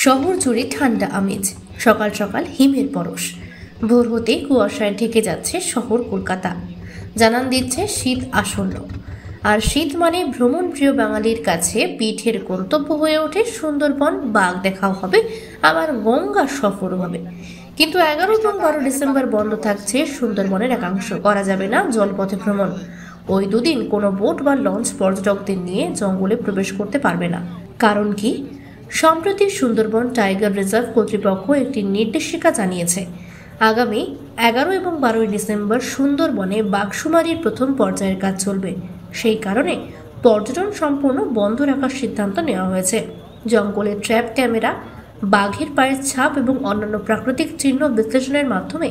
শহর জুড়ে ঠান্ডা আমেজ, সকাল সকাল হিমের পরশ। ভোর হতে কুয়াশায় ঢেকে যাচ্ছে শহর কলকাতা, জানান দিচ্ছে শীত আসন্ন। আর শীত মানে ভ্রমণ প্রিয় বাঙালির কাছে পিঠের গন্তব্য হয়ে ওঠে সুন্দরবন। বাঘ দেখাও হবে, আবার গঙ্গা সফরও হবে। কিন্তু 11 এবং 12 ডিসেম্বর বন্ধ থাকছে সুন্দরবনের একাংশ, করা যাবে না জলপথে ভ্রমণ। ওই দুদিন কোনো বোট বা লঞ্চ পর্যটকদের নিয়ে জঙ্গলে প্রবেশ করতে পারবে না। কারণ কি? সম্প্রতি সুন্দরবন টাইগার রিজার্ভ কর্তৃপক্ষ একটি নির্দেশিকা জানিয়েছে, আগামী 11 এবং 12 ডিসেম্বর সুন্দরবনে বাঘশুমারির প্রথম পর্যায়ের কাজ চলবে। সেই কারণে পর্যটন সম্পূর্ণ বন্ধ রাখার সিদ্ধান্ত নেওয়া হয়েছে। জঙ্গলে ট্র্যাপ ক্যামেরা, বাঘের পায়ের ছাপ এবং অন্যান্য প্রাকৃতিক চিহ্ন বিশ্লেষণের মাধ্যমে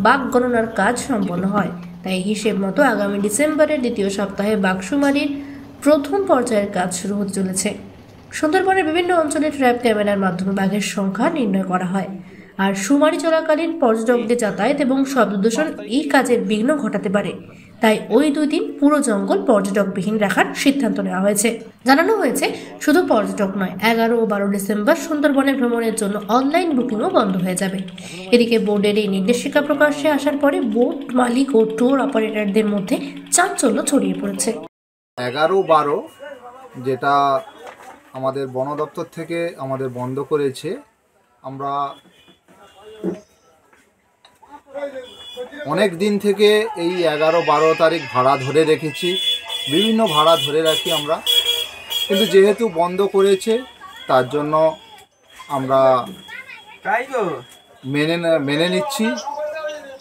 বাঘ গণনার কাজ সম্পন্ন হয়। তাই হিসেব মতো আগামী ডিসেম্বরের দ্বিতীয় সপ্তাহে বাঘশুমারির প্রথম পর্যায়ের কাজ শুরু হতে চলেছে। সুন্দরবনের বিভিন্ন অঞ্চলে ট্র্যাপ ক্যামেরার মাধ্যমে বাঘের সংখ্যা নির্ণয় করা হয়। আর শুমারি চলাকালীন পর্যটকদের যাতায়াত এবং শব্দদূষণ এই কাজের বিঘ্ন ঘটাতে পারে। তাই ওই 2 দিন পুরো জঙ্গল পর্যটকবিহীন রাখার সিদ্ধান্ত নেওয়া হয়েছে। জানানো হয়েছে শুধু পর্যটক নয়, 11 ও 12 ডিসেম্বর সুন্দরবনে ভ্রমণের জন্য অনলাইন বুকিংও বন্ধ হয়ে যাবে। এদিকে বোর্ডের এই নির্দেশিকা প্রকাশ্যে আসার পরে বোট মালিক ও ট্যুর অপারেটরদের মধ্যে চাঞ্চল্য ছড়িয়ে পড়েছে। 11-12 যেটা আমাদের বন দপ্তর থেকে আমাদের বন্ধ করেছে, আমরা অনেক দিন থেকে এই 11-12 তারিখ ভাড়া ধরে রেখেছি, বিভিন্ন ভাড়া ধরে রাখি আমরা, কিন্তু যেহেতু বন্ধ করেছে তার জন্য আমরা মেনে নিচ্ছি।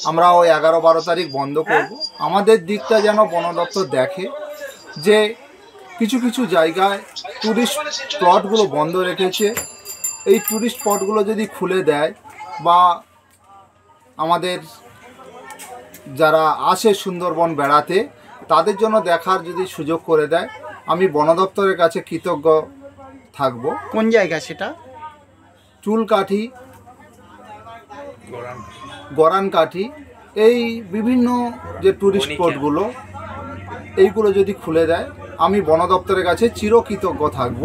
আমরা ওই 11-12 তারিখ বন্ধ করব। আমাদের দিকটা যেন বন দপ্তর দেখে যে কিছু কিছু জায়গায় ট্যুরিস্ট স্পটগুলো বন্ধ রেখেছে, এই ট্যুরিস্ট স্পটগুলো যদি খুলে দেয় বা আমাদের যারা আসে সুন্দরবন বেড়াতে তাদের জন্য দেখার যদি সুযোগ করে দেয়, আমি বন দপ্তরের কাছে কৃতজ্ঞ থাকব। কোন জায়গা সেটা? চুলকাঠি, গরানকাঠি, এই বিভিন্ন যে ট্যুরিস্ট স্পটগুলো এইগুলো যদি খুলে দেয়, আমি বন দপ্তরের কাছে চিরকৃতজ্ঞ থাকব।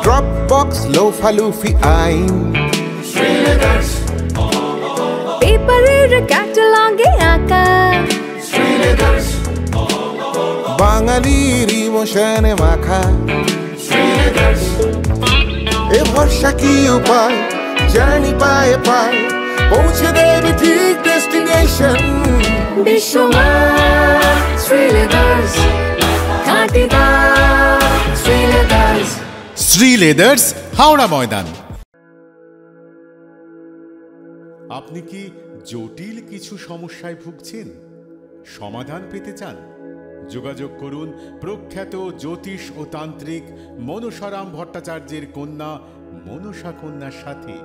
Dropbox লোফা লুফি আইন, পেপারের ক্যাটালগে আঁকা, বাঙালির ইমোশনে মাখা। এ ভরসা কি উপায়, জার্নি পায়ে পায় পৌঁছে দেবে ঠিক ডেস্টিনেশন। বিশ্বমান শ্রীলেদার্স, কাটিদার শ্রীলেদার্স। শ্রীলেদার্স, হাওড়া ময়দান। আপনি কি জটিল কিছু সমস্যায় ভুগছেন, সমাধান পেতে চান? যোগাযোগ করুন প্রখ্যাত জ্যোতিষ ও তান্ত্রিক মনসারাম ভট্টাচার্যের কন্যা মনসা কন্যার সাথে।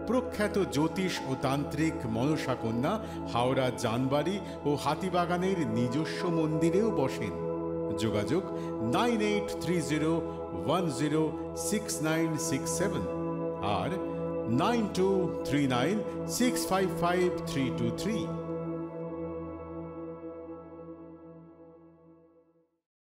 প্রখ্যাত জ্যোতিষ ও তান্ত্রিক মনসা কন্যা হাওড়া জানবাড়ি ও হাতিবাগানের নিজস্ব মন্দিরেও বসেন। যোগাযোগ 9830106967 আর 9239655323।